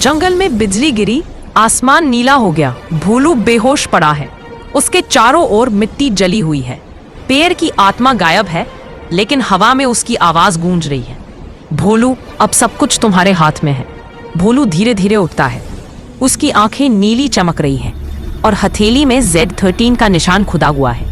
जंगल में बिजली गिरी, आसमान नीला हो गया। भोलू बेहोश पड़ा है। उसके चारों ओर मिट्टी जली हुई है। पेड़ की आत्मा गायब है, लेकिन हवा में उसकी आवाज गूंज रही है। भोलू, अब सब कुछ तुम्हारे हाथ में है। भोलू धीरे धीरे उठता है। उसकी आंखें नीली चमक रही हैं और हथेली में Z13 का निशान खुदा हुआ है।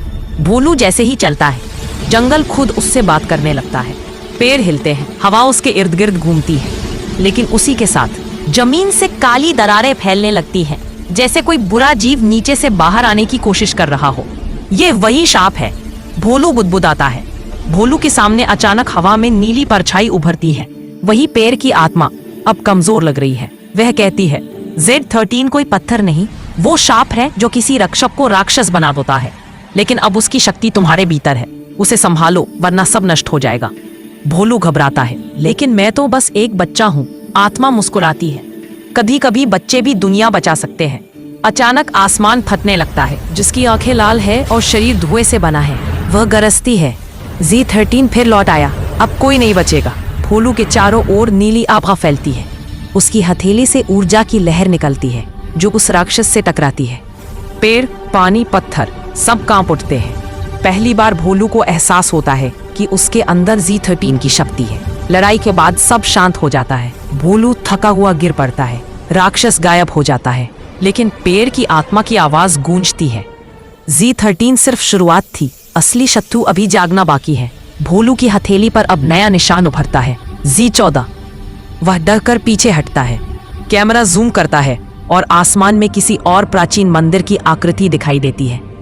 भोलू जैसे ही चलता है, जंगल खुद उससे बात करने लगता है। पेड़ हिलते हैं, हवा उसके इर्द गिर्द घूमती है, लेकिन उसी के साथ जमीन से काली दरारें फैलने लगती हैं, जैसे कोई बुरा जीव नीचे से बाहर आने की कोशिश कर रहा हो। ये वही सांप है। भोलू बुदबुदाता है। भोलू के सामने अचानक हवा में नीली परछाई उभरती है। वही पेड़ की आत्मा अब कमजोर लग रही है। वह कहती है, Z13 कोई पत्थर नहीं, वो सांप है जो किसी रक्षक को राक्षस बना देता है। लेकिन अब उसकी शक्ति तुम्हारे भीतर है। उसे संभालो, वरना सब नष्ट हो जाएगा। भोलू घबराता है, लेकिन मैं तो बस एक बच्चा हूँ। आत्मा मुस्कुराती है। कभी कभी बच्चे भी दुनिया बचा सकते हैं। अचानक आसमान फटने लगता है, जिसकी आंखें लाल है और शरीर धुएं से बना है। वह गरजती है, Z13 फिर लौट आया, अब कोई नहीं बचेगा। भोलू के चारों ओर नीली आभा फैलती है। उसकी हथेली से ऊर्जा की लहर निकलती है, जो उस राक्षस से टकराती है। पेड़, पानी, पत्थर सब कांप उठते हैं। पहली बार भोलू को एहसास होता है कि उसके अंदर Z13 की शक्ति है। लड़ाई के बाद सब शांत हो जाता है। भोलू थका हुआ गिर पड़ता है। राक्षस गायब हो जाता है, लेकिन पेड़ की आत्मा की आवाज गूंजती है। Z13 सिर्फ शुरुआत थी, असली शत्रु अभी जागना बाकी है। भोलू की हथेली पर अब नया निशान उभरता है, Z14। वह डरकर पीछे हटता है। कैमरा जूम करता है और आसमान में किसी और प्राचीन मंदिर की आकृति दिखाई देती है।